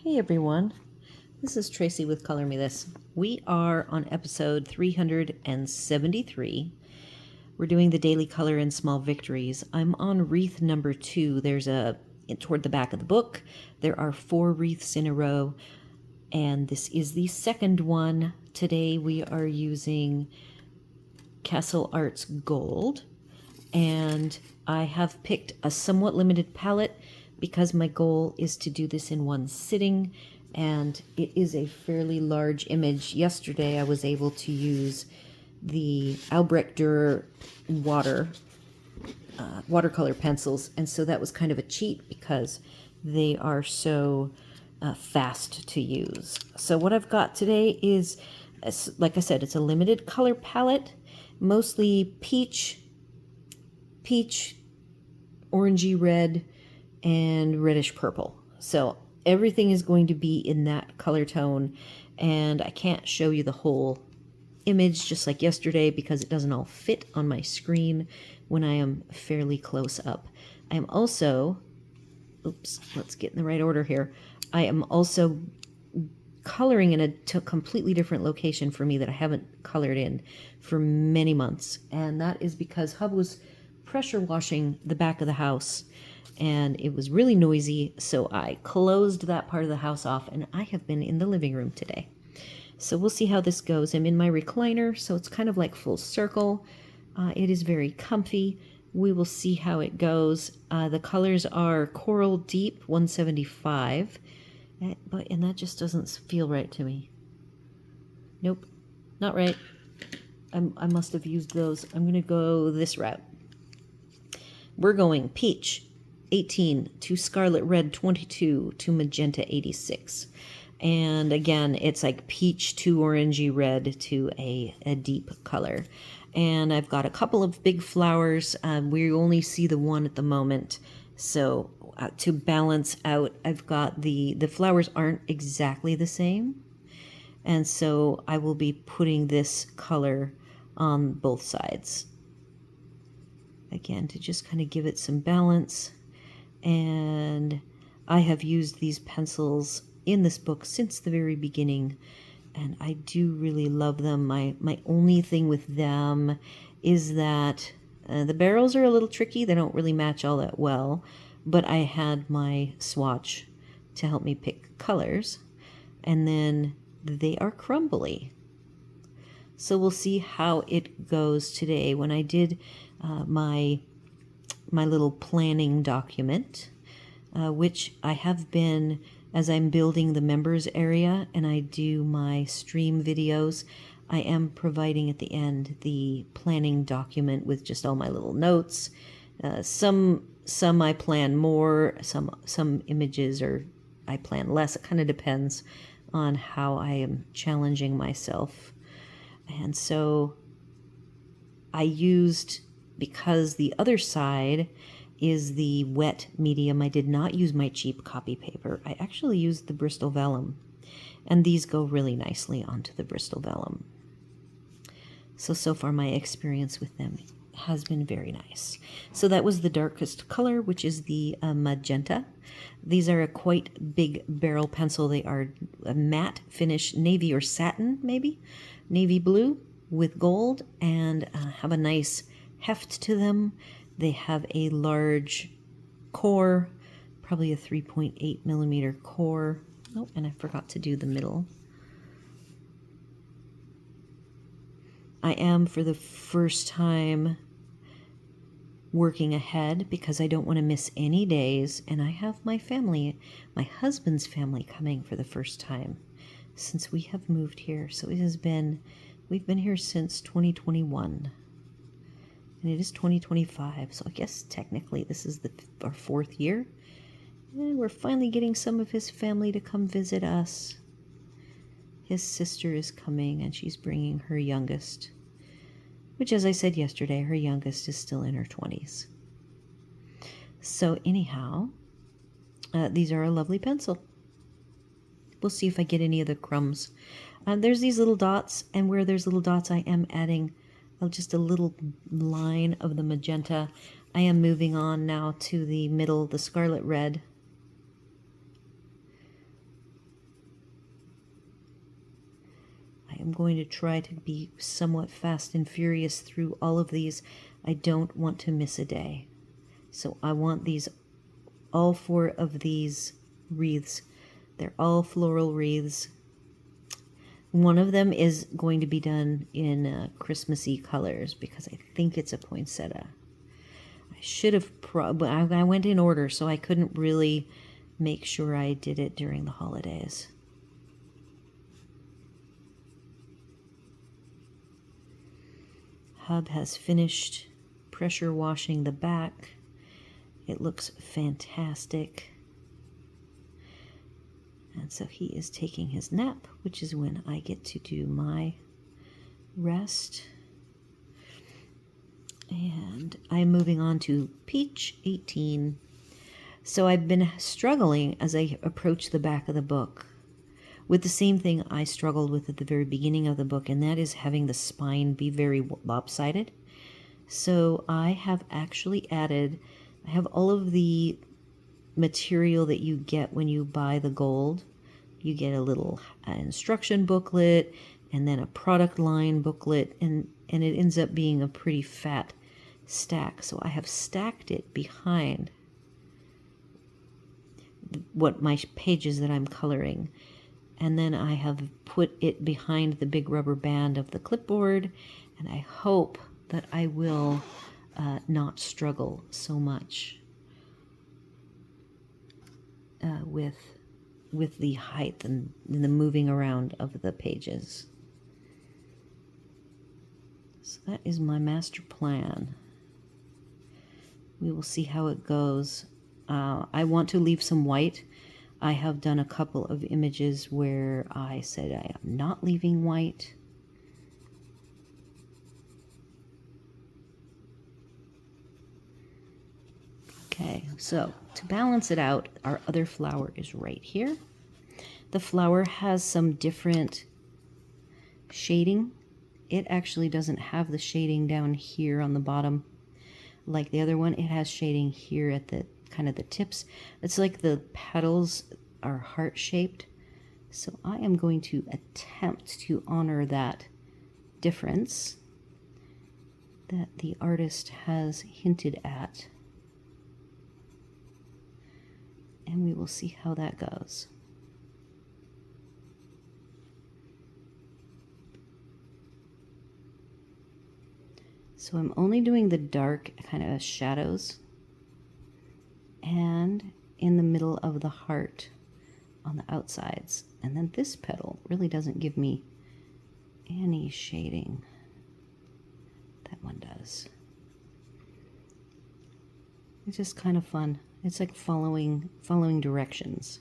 Hey everyone, this is Tracy with Color Me This. We are on episode 373. We're doing the daily color in small victories. I'm on wreath number 2. Toward the back of the book, there are 4 wreaths in a row, and this is the second one. Today we are using Castle Arts Gold, and I have picked a somewhat limited palette because my goal is to do this in one sitting, and it is a fairly large image. Yesterday I was able to use the Albrecht Dürer watercolor pencils, and so that was kind of a cheat because they are so fast to use. So what I've got today is, like I said, it's a limited color palette, mostly peach, orangey red, and reddish purple. So everything is going to be in that color tone, and I can't show you the whole image just like yesterday because it doesn't all fit on my screen when I am fairly close up. I am also, let's get in the right order here. I am also coloring in a completely different location for me that I haven't colored in for many months, and that is because Hub was pressure washing the back of the house and it was really noisy, so I closed that part of the house off, and I have been in the living room today. So we'll see how this goes. I'm in my recliner, so it's kind of like full circle. It is very comfy. We will see how it goes. The colors are Coral Deep 175, and that just doesn't feel right to me. Nope, not right. I must have used those. I'm going to go this route. We're going Peach 18 to Scarlet Red 22 to Magenta 86. And again, it's like peach to orangey red to a deep color. And I've got a couple of big flowers. We only see the one at the moment. So to balance out, I've got the flowers aren't exactly the same. And so I will be putting this color on both sides. Again, to just kind of give it some balance. And I have used these pencils in this book since the very beginning, and I do really love them. My only thing with them is that the barrels are a little tricky. They don't really match all that well, but I had my swatch to help me pick colors, and then they are crumbly. So we'll see how it goes today. When I did my little planning document, which I have been, as I'm building the members area and I do my stream videos, I am providing at the end the planning document with just all my little notes. Some I plan more, some images or I plan less. It kind of depends on how I am challenging myself. And so I used, because the other side is the wet medium, I did not use my cheap copy paper. I actually used the Bristol Vellum, and these go really nicely onto the Bristol Vellum. So far my experience with them has been very nice. So that was the darkest color, which is the magenta. These are a quite big barrel pencil. They are a matte finish, navy or satin maybe, navy blue with gold, and have a nice heft to them. They have a large core, probably a 3.8 millimeter core. Oh, and I forgot to do the middle. I am, for the first time, working ahead because I don't want to miss any days, and I have my family, my husband's family, coming for the first time since we have moved here. So we've been here since 2021. And it is 2025, so I guess technically this is our 4th year. And we're finally getting some of his family to come visit us. His sister is coming, and she's bringing her youngest, which, as I said yesterday, her youngest is still in her 20s. So anyhow, these are a lovely pencil. We'll see if I get any of the crumbs. There's these little dots, and where there's little dots, I am adding just a little line of the magenta. I am moving on now to the middle, the scarlet red. am going to try to be somewhat fast and furious through all of these. I don't want to miss a day. So I want these, all 4 of these wreaths. They're all floral wreaths. One of them is going to be done in Christmassy colors because I think it's a poinsettia. I should have, I went in order, so I couldn't really make sure I did it during the holidays. Hub has finished pressure washing the back. It looks fantastic. And so he is taking his nap, which is when I get to do my rest. And I'm moving on to Peach 18. So I've been struggling as I approach the back of the book with the same thing I struggled with at the very beginning of the book, and that is having the spine be very lopsided. So I have actually added, I have all of the material that you get when you buy the gold. You get a little instruction booklet and then a product line booklet, and it ends up being a pretty fat stack. So I have stacked it behind what my pages that I'm coloring, and then I have put it behind the big rubber band of the clipboard, and I hope that I will not struggle so much with the height and the moving around of the pages. So that is my master plan. We will see how it goes. I want to leave some white. I have done a couple of images where I said I am not leaving white. Okay, so to balance it out, our other flower is right here. The flower has some different shading. It actually doesn't have the shading down here on the bottom like the other one. It has shading here at the kind of the tips. It's like the petals are heart-shaped. So I am going to attempt to honor that difference that the artist has hinted at. And we will see how that goes. So I'm only doing the dark kind of shadows and in the middle of the heart on the outsides. And then this petal really doesn't give me any shading. That one does. It's just kind of fun. It's like following directions.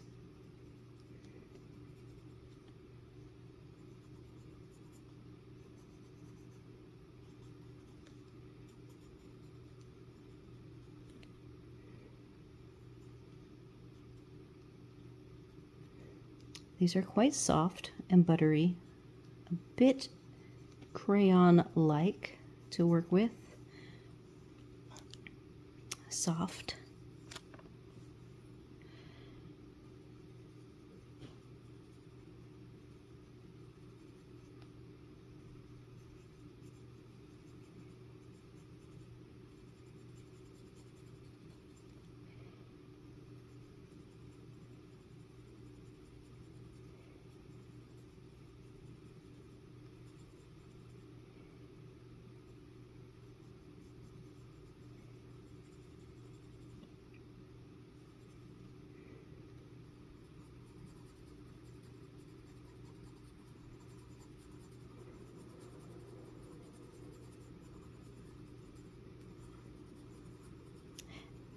These are quite soft and buttery, a bit crayon-like to work with. Soft.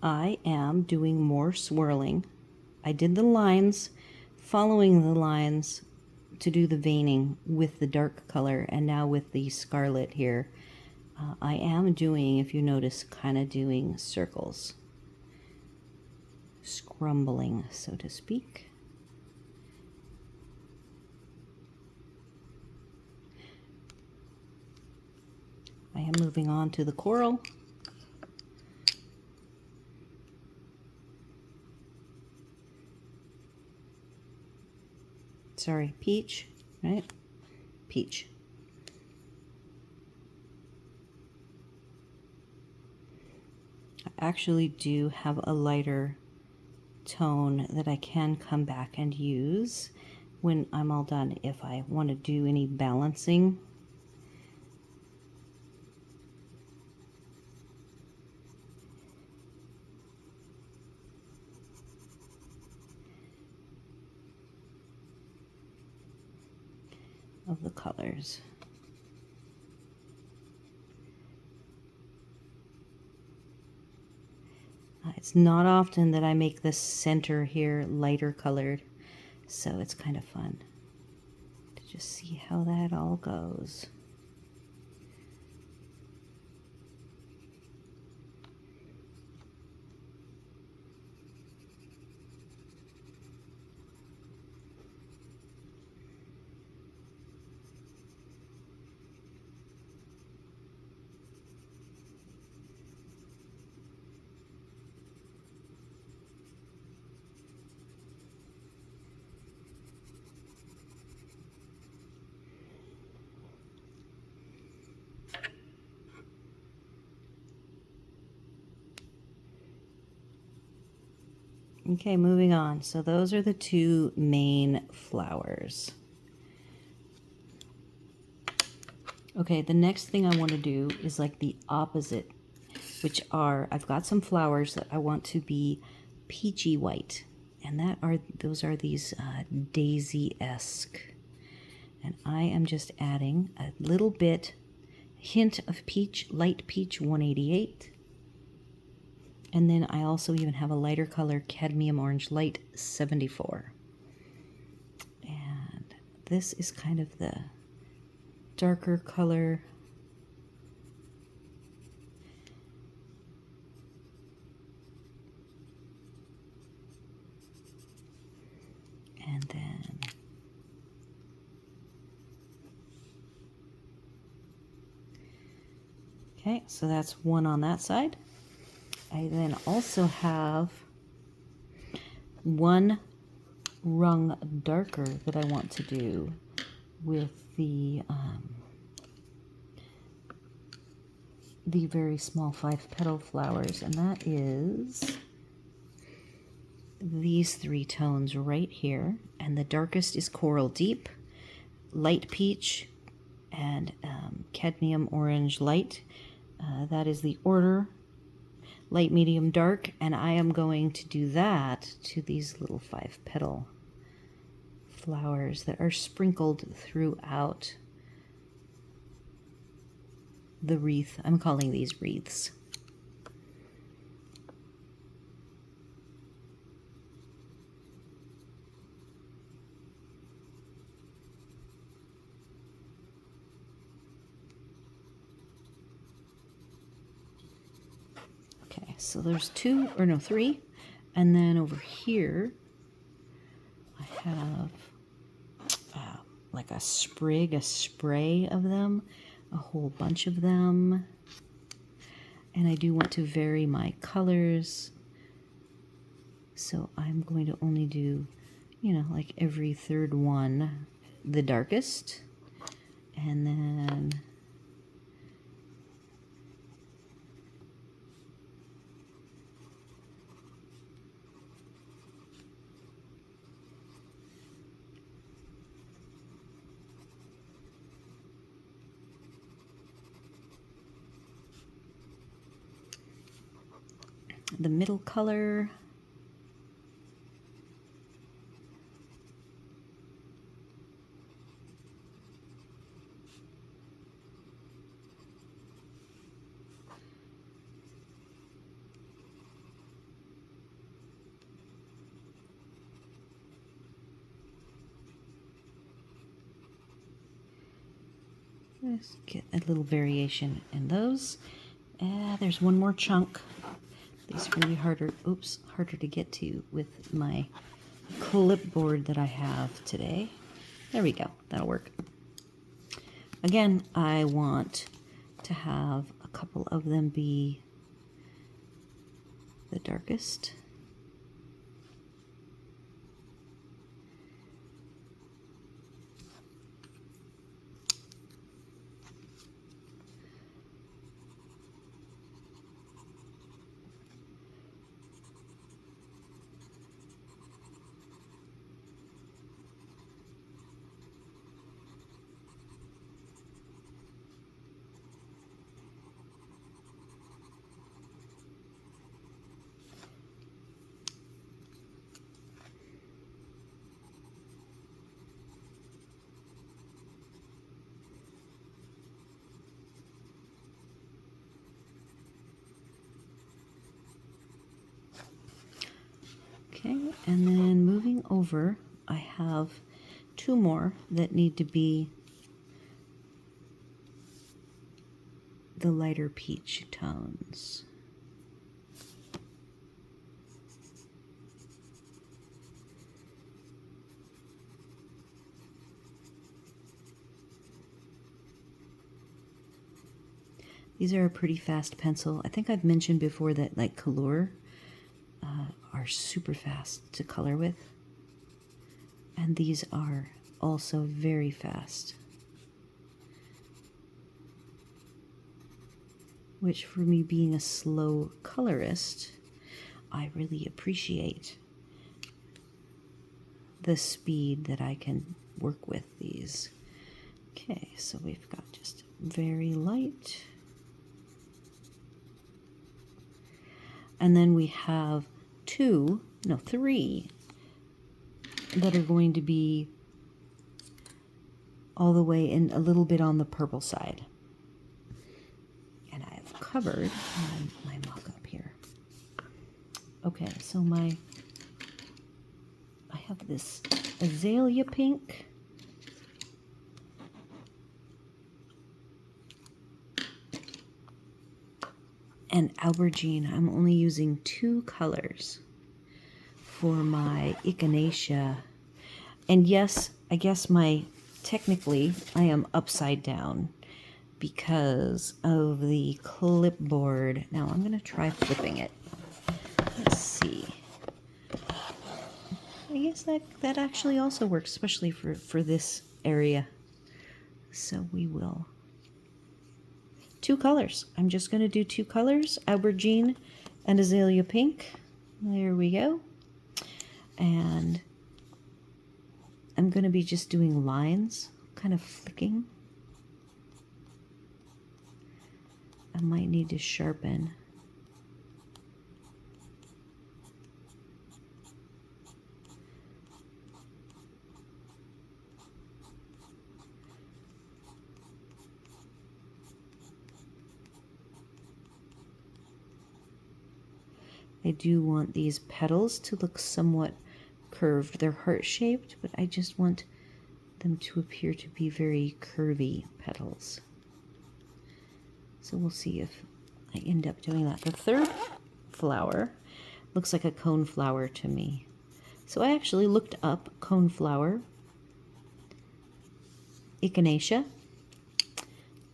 I am doing more swirling. I did the lines, following the lines to do the veining with the dark color, and now with the scarlet here, I am doing, if you notice, kind of doing circles. Scrumbling, so to speak. I am moving on to the coral. Sorry, peach, right? peach. I actually do have a lighter tone that I can come back and use when I'm all done if I want to do any balancing. Of the colors. It's not often that I make the center here lighter colored, so it's kind of fun to just see how that all goes. Okay, moving on. So those are the two main flowers. Okay, the next thing I want to do is like the opposite, which are, I've got some flowers that I want to be peachy white, and those are these daisy-esque. And I am just adding a little bit, hint of peach, light peach 188. And then I also even have a lighter color, cadmium orange light 74. And this is kind of the darker color. And then okay, so that's one on that side. I then also have one rung darker that I want to do with the very small 5-petal flowers, and that is these 3 tones right here. And the darkest is Coral Deep, Light Peach, and Cadmium Orange Light. That is the order. Light, medium, dark, and I am going to do that to these little 5-petal flowers that are sprinkled throughout the wreath. I'm calling these wreaths. Okay, so there's 3, and then over here I have like a spray of them, a whole bunch of them, and I do want to vary my colors, so I'm going to only do, like every 3rd one the darkest, and then the middle color. Let's get a little variation in those. There's one more chunk. These are really harder to get to with my clipboard that I have today. There we go, that'll work. Again, I want to have a couple of them be the darkest. Okay, and then moving over, I have two more that need to be the lighter peach tones. These are a pretty fast pencil. I think I've mentioned before that like Color are super fast to color with. And these are also very fast. Which for me being a slow colorist, I really appreciate the speed that I can work with these. Okay, so we've got just very light. And then we have three that are going to be all the way in a little bit on the purple side. And I have covered my mock-up here. Okay, so I have this azalea pink. And aubergine. I'm only using two colors for my echinacea. And yes, I guess technically I am upside down because of the clipboard. Now I'm going to try flipping it. Let's see. I guess that actually also works, especially for this area. So we will. Two colors. I'm just going to do two colors, aubergine and azalea pink. There we go. And I'm going to be just doing lines, kind of flicking. I might need to sharpen. I do want these petals to look somewhat curved. They're heart-shaped, but I just want them to appear to be very curvy petals. So we'll see if I end up doing that. The third flower looks like a coneflower to me. So I actually looked up coneflower, echinacea,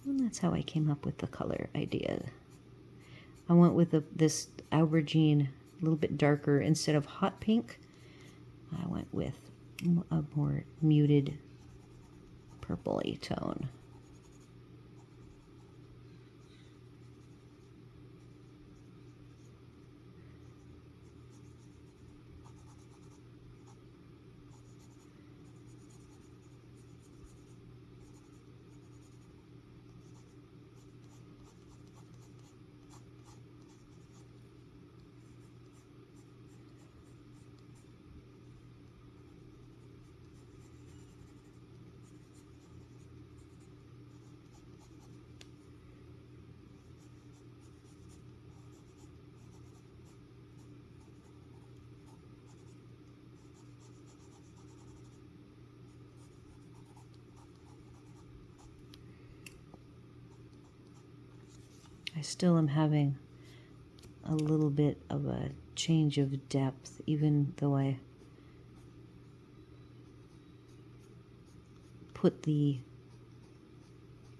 and that's how I came up with the color idea. I went with this aubergine, a little bit darker. Instead of hot pink, I went with a more muted purple-y tone. I still am having a little bit of a change of depth, even though I put the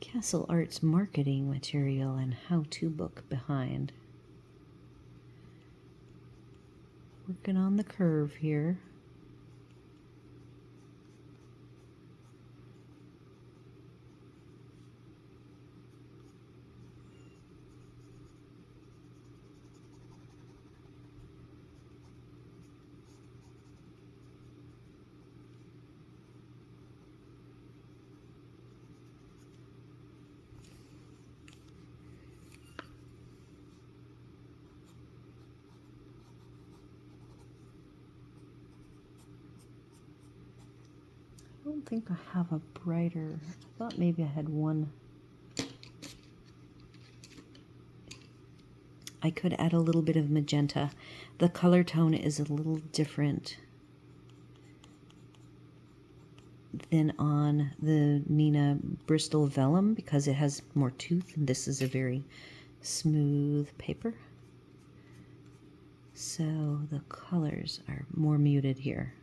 Castle Arts marketing material and how-to book behind. Working on the curve here. I don't think I have a brighter. I thought maybe I had one. I could add a little bit of magenta. The color tone is a little different than on the Nina Bristol Vellum because it has more tooth, and this is a very smooth paper. So the colors are more muted here.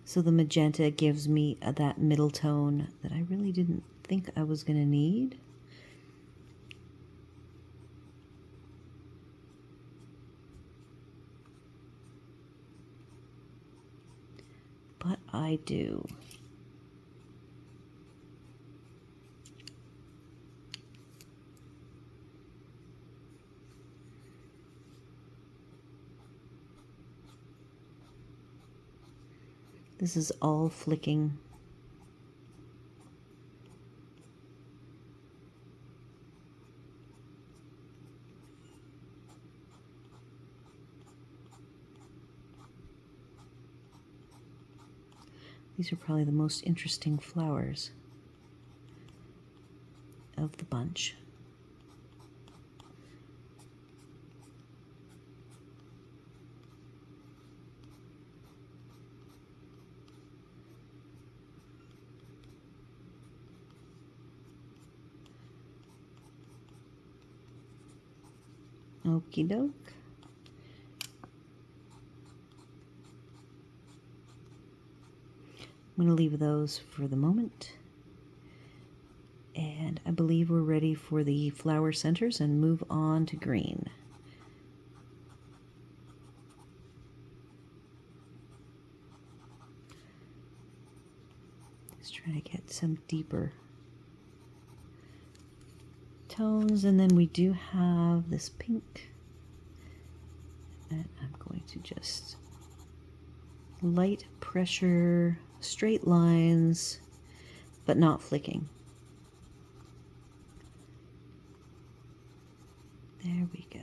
So the magenta gives me that middle tone that I really didn't think I was going to need. But I do. This is all flicking. These are probably the most interesting flowers of the bunch. Okie doke. I'm going to leave those for the moment. And I believe we're ready for the flower centers and move on to green. Just trying to get some deeper tones, and then we do have this pink, and I'm going to just light pressure, straight lines, but not flicking. There we go.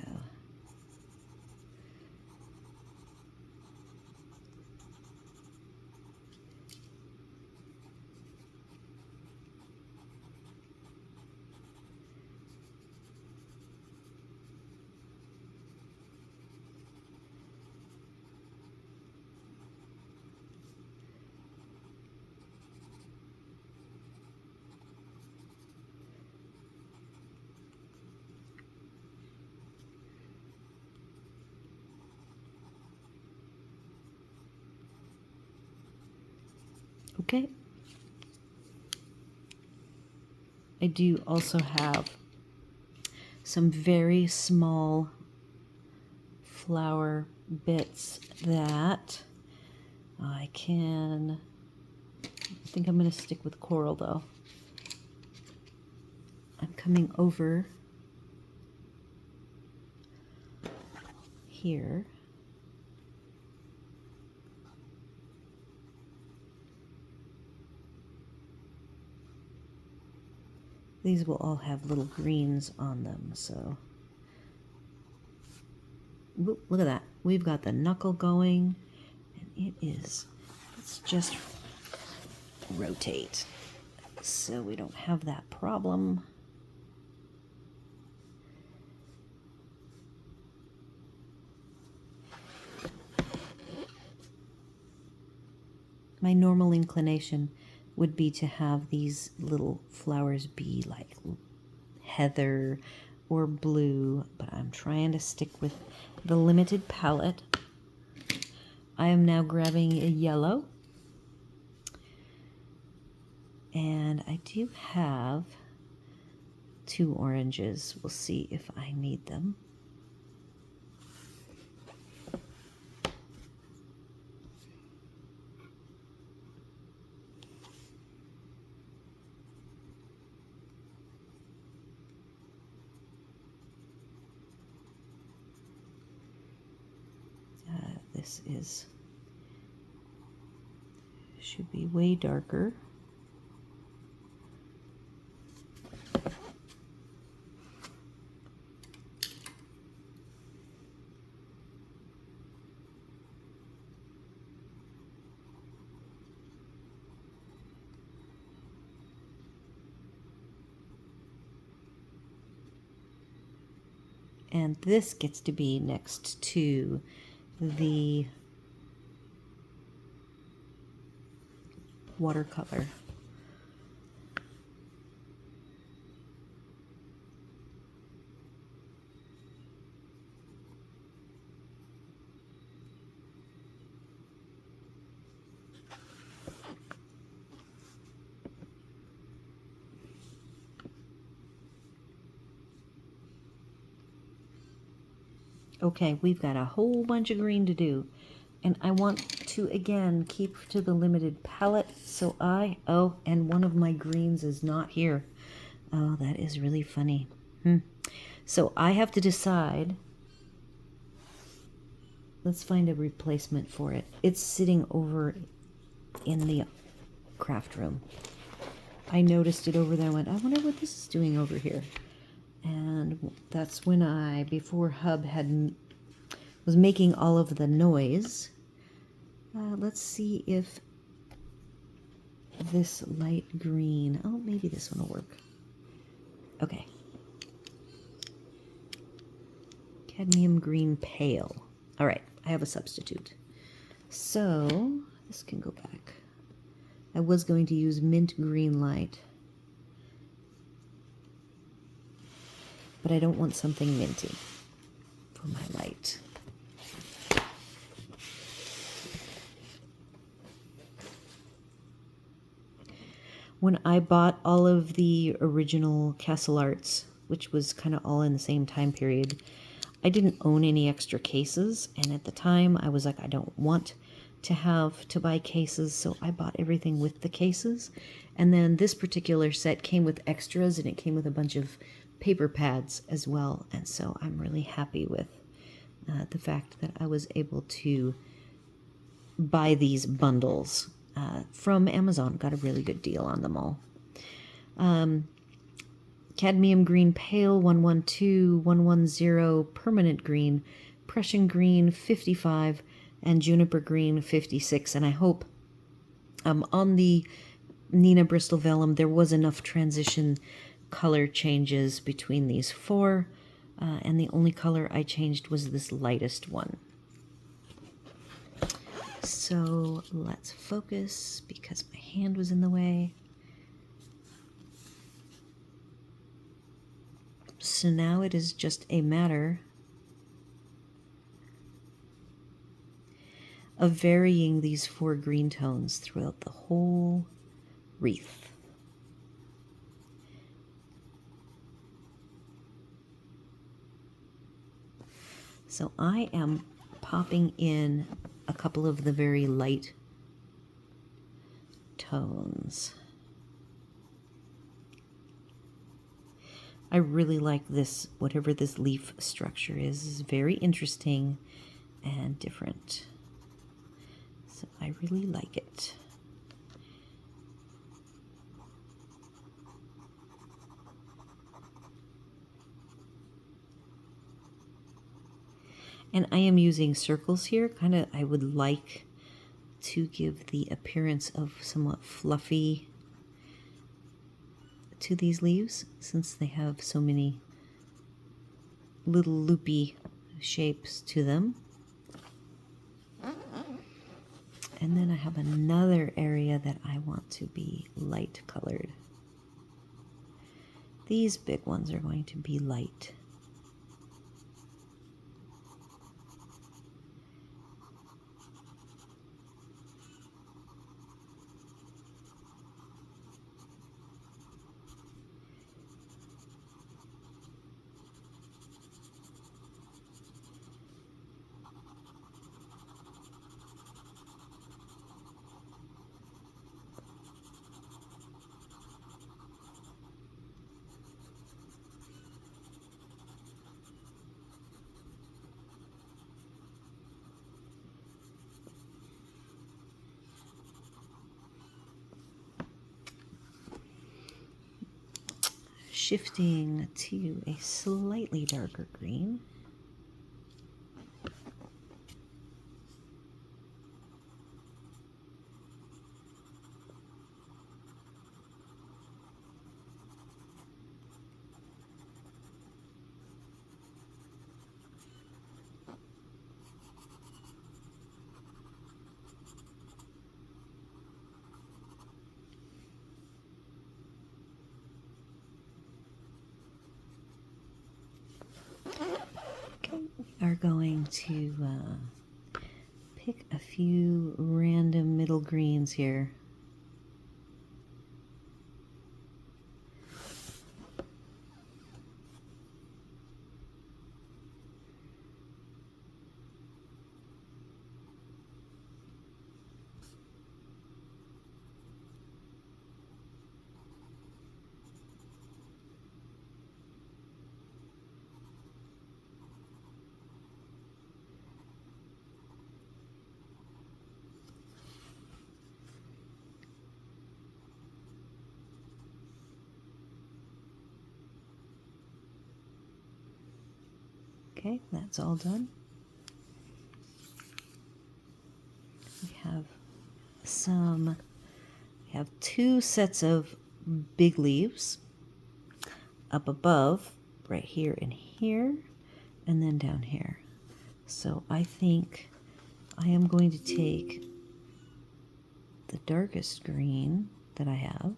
Okay. I do also have some very small flower bits that I think I'm going to stick with coral though. I'm coming over here. These will all have little greens on them, so. Whoop, look at that. We've got the knuckle going, and it is, let's just rotate so we don't have that problem. My normal inclination would be to have these little flowers be like heather or blue, but I'm trying to stick with the limited palette. I am now grabbing a yellow, and I do have 2 oranges. We'll see if I need them. This should be way darker. And this gets to be next to the watercolor. Okay, we've got a whole bunch of green to do. And I want to, again, keep to the limited palette. So and one of my greens is not here. Oh, that is really funny. So I have to decide. Let's find a replacement for it. It's sitting over in the craft room. I noticed it over there and went, I wonder what this is doing over here. And that's when before Hub was making all of the noise. Let's see if this light green, oh, maybe this one will work. Okay. Cadmium green pale. All right, I have a substitute. So this can go back. I was going to use mint green light, but I don't want something minty for my light. When I bought all of the original Castle Arts, which was kind of all in the same time period, I didn't own any extra cases, and at the time I was like, I don't want to have to buy cases, so I bought everything with the cases. And then this particular set came with extras, and it came with a bunch of paper pads as well, and so I'm really happy with the fact that I was able to buy these bundles from Amazon. Got a really good deal on them all. Cadmium green pale 112, 110 permanent green, Prussian green 55, and juniper green 56. And I hope on the Nina Bristol Vellum there was enough transition color changes between these four, and the only color I changed was this lightest one. So let's focus because my hand was in the way. So now it is just a matter of varying these four green tones throughout the whole wreath. So I am popping in a couple of the very light tones. I really like this, whatever this leaf structure is very interesting and different. So I really like it. And I am using circles here, I would like to give the appearance of somewhat fluffy to these leaves, since they have so many little loopy shapes to them. And then I have another area that I want to be light colored. These big ones are going to be light. shifting to a slightly darker green. Are going to pick a few random middle greens here. Okay, that's all done. We have two sets of big leaves up above, right here and here, and then down here. So I think I am going to take the darkest green that I have,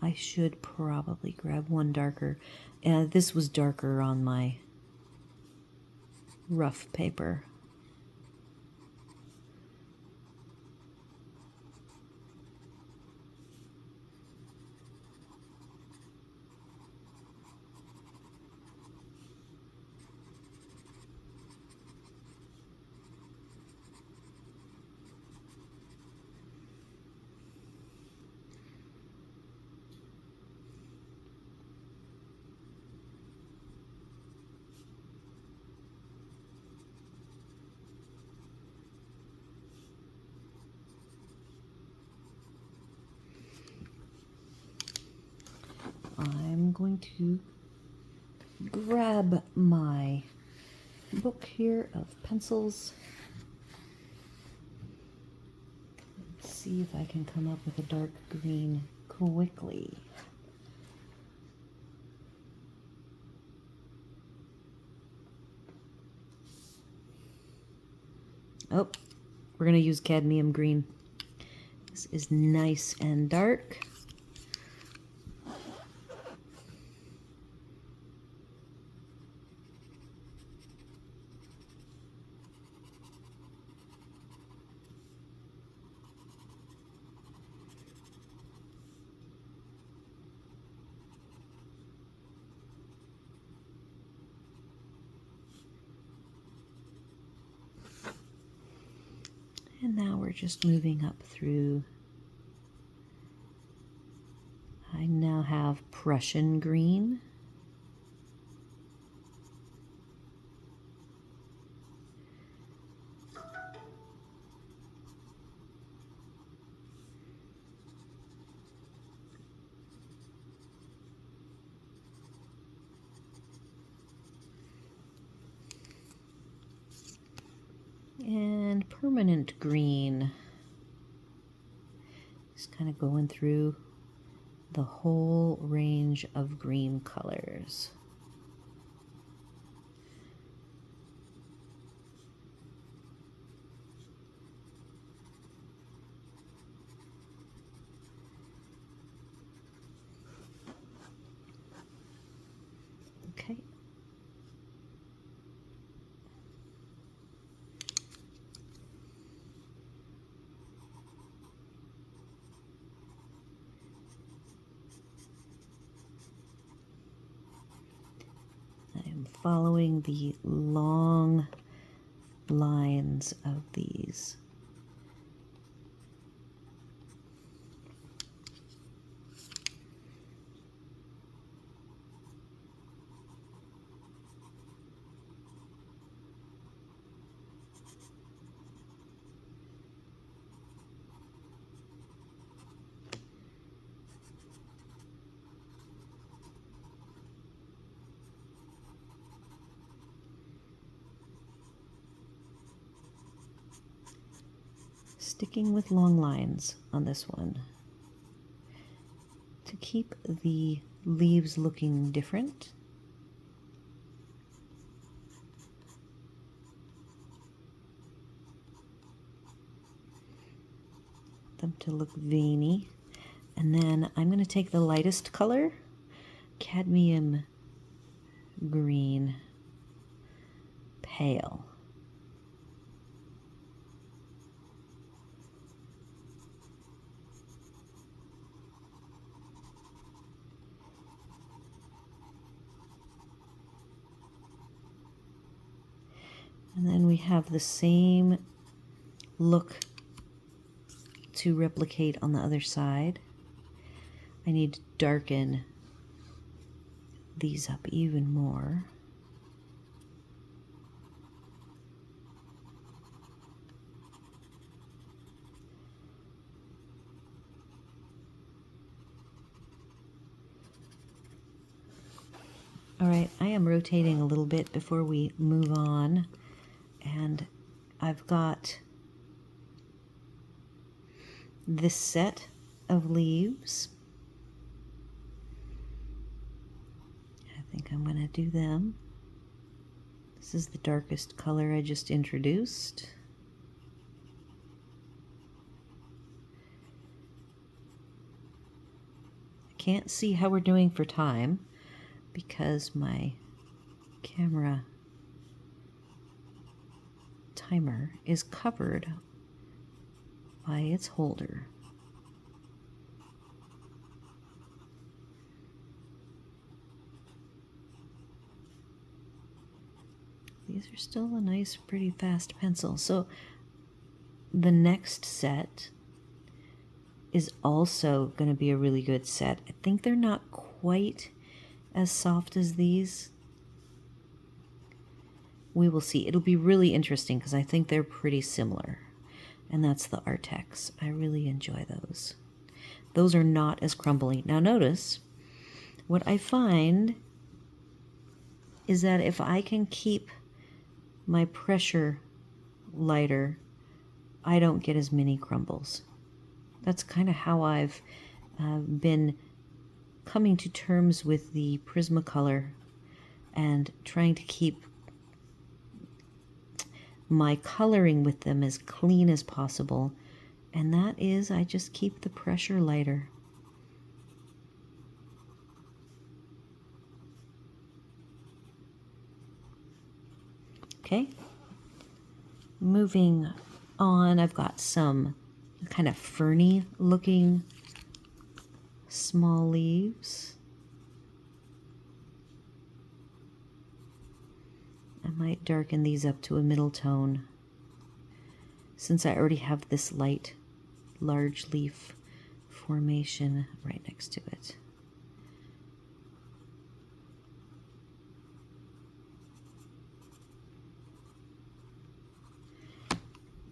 I should probably grab one darker. This was darker on my rough paper. I'm going to grab my book here of pencils. Let's see if I can come up with a dark green quickly. Oh, we're going to use cadmium green. This is nice and dark. And now we're just moving up through. I now have Prussian green. And permanent green. Just kind of going through the whole range of green colors. Okay. Following the long lines of these. sticking with long lines on this one to keep the leaves looking different. Them to look veiny. And then I'm going to take the lightest color, cadmium green, pale. And then we have the same look to replicate on the other side. I need to darken these up even more. All right, I am rotating a little bit before we move on, and I've got this set of leaves. I think I'm going to do them. This is the darkest color I just introduced. I can't see how we're doing for time because my camera timer is covered by its holder. These are still a nice, pretty fast pencil. So the next set is also going to be a really good set. I think they're not quite as soft as these. We will see. It'll be really interesting because I think they're pretty similar. And that's the Artex. I really enjoy those. Those are not as crumbly. Now notice, what I find is that if I can keep my pressure lighter, I don't get as many crumbles. That's kind of how I've been coming to terms with the Prismacolor and trying to keep my coloring with them as clean as possible. And that is, I just keep the pressure lighter. Okay, moving on, I've got some kind of ferny looking small leaves. I might darken these up to a middle tone since I already have this light large leaf formation right next to it.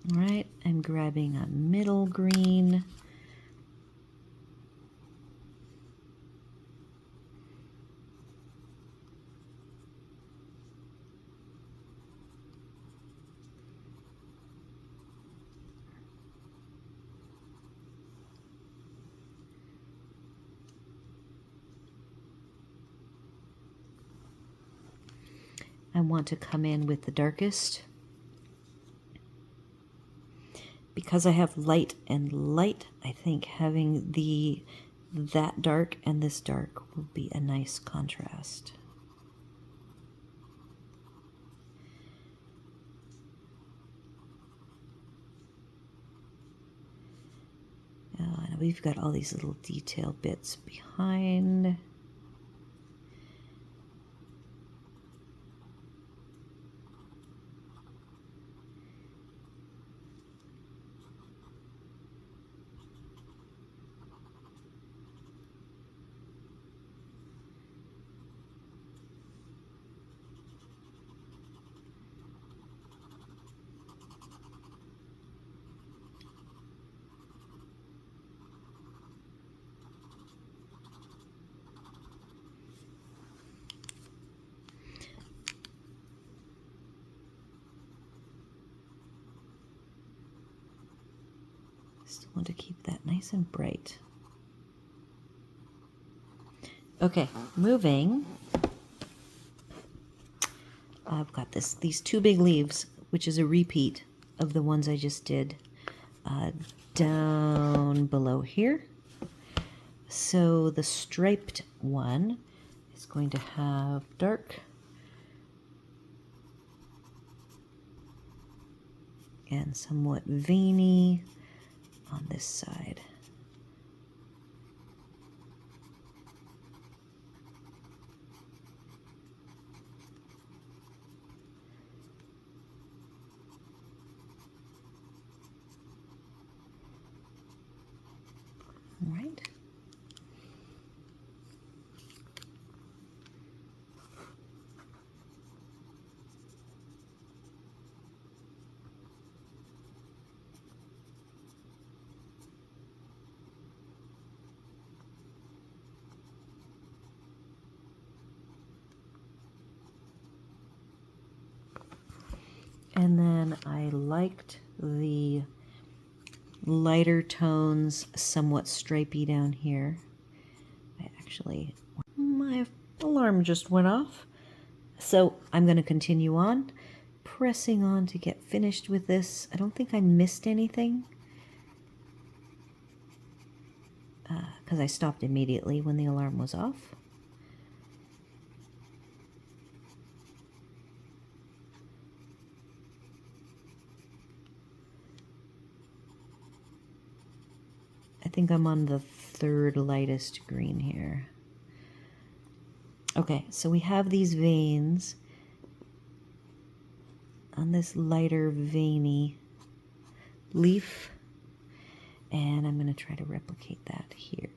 All right, I'm grabbing a middle green. I want to come in with the darkest. Because I have light and light, I think having that dark and this dark will be a nice contrast. And we've got all these little detail bits behind. Still want to keep that nice and bright. Okay, moving. I've got these two big leaves, which is a repeat of the ones I just did down below here. So the striped one is going to have dark and somewhat veiny on this side. All right. And then I liked the lighter tones, somewhat stripy down here. My alarm just went off. So I'm going to continue on, pressing on to get finished with this. I don't think I missed anything, because I stopped immediately when the alarm was off. I think I'm on the third lightest green here. Okay, so we have these veins on this lighter veiny leaf, and I'm going to try to replicate that here.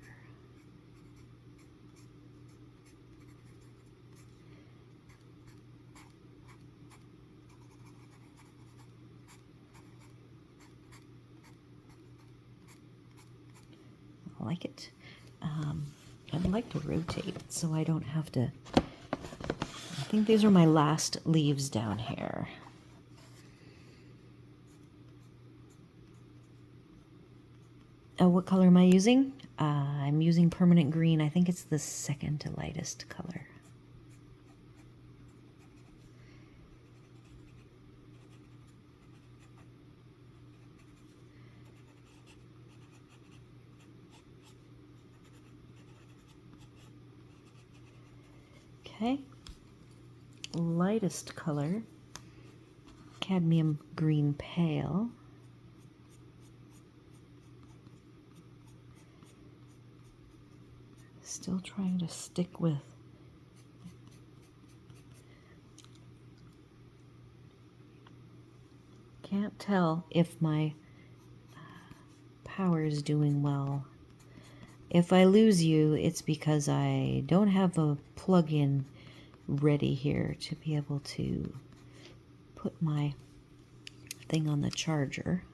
I like it. I'd like to rotate so I don't have to. I think these are my last leaves down here. What color am I using? I'm using permanent green. I think it's the second to lightest color. Okay, lightest color, cadmium green pale. Still trying to stick with. Can't tell if my power is doing well. If I lose you, it's because I don't have a plug-in ready here to be able to put my thing on the charger.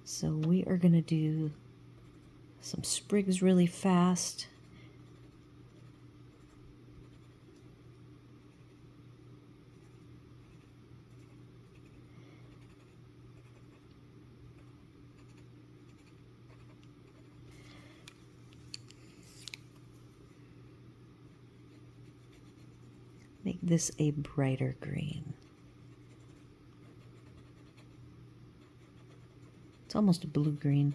So we are going to do some sprigs really fast. Make this a brighter green. It's almost a blue-green.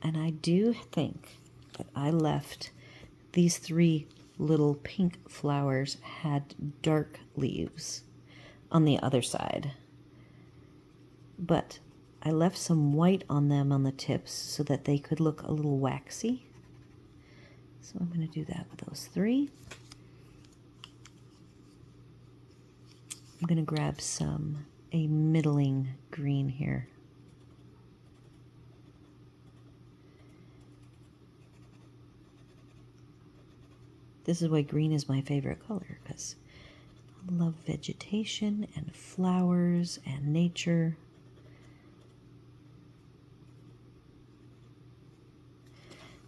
And I do think that I left these three little pink flowers had dark leaves on the other side. But I left some white on them on the tips so that they could look a little waxy. So I'm going to do that with those three. I'm going to grab a middling green here. This is why green is my favorite color, because Love vegetation and flowers and nature.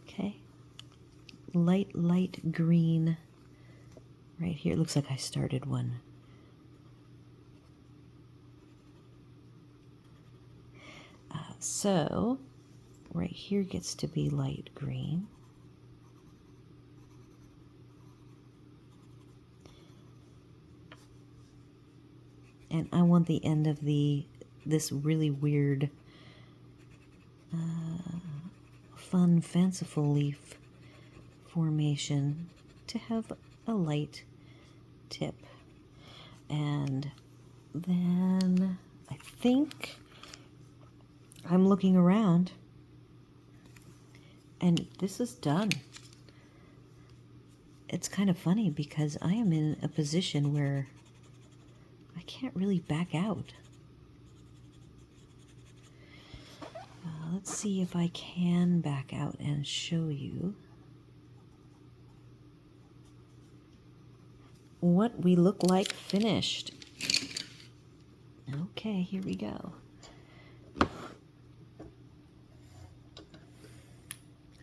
Okay. Light green right here. It looks like I started one. So right here gets to be light green. And I want the end of this really weird, fun, fanciful leaf formation to have a light tip. And then I think I'm looking around and this is done. It's kind of funny because I am in a position where I can't really back out. Let's see if I can back out and show you what we look like finished. Okay, here we go.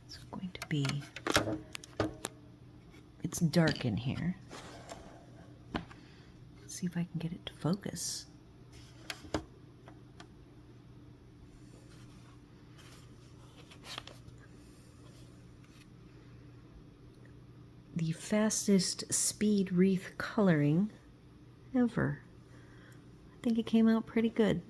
It's going to be, it's dark in here. Let's see if I can get it to focus. The fastest speed wreath coloring ever. I think it came out pretty good.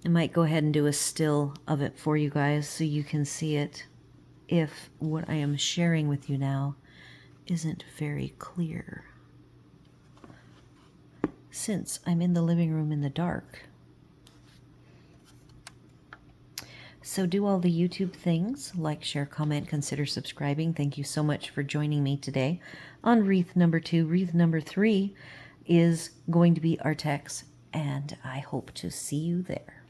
I might go ahead and do a still of it for you guys so you can see it if what I am sharing with you now isn't very clear. Since I'm in the living room in the dark. So do all the YouTube things, like, share, comment, consider subscribing. Thank you so much for joining me today on wreath number 2. Wreath number 3 is going to be Artex, and I hope to see you there.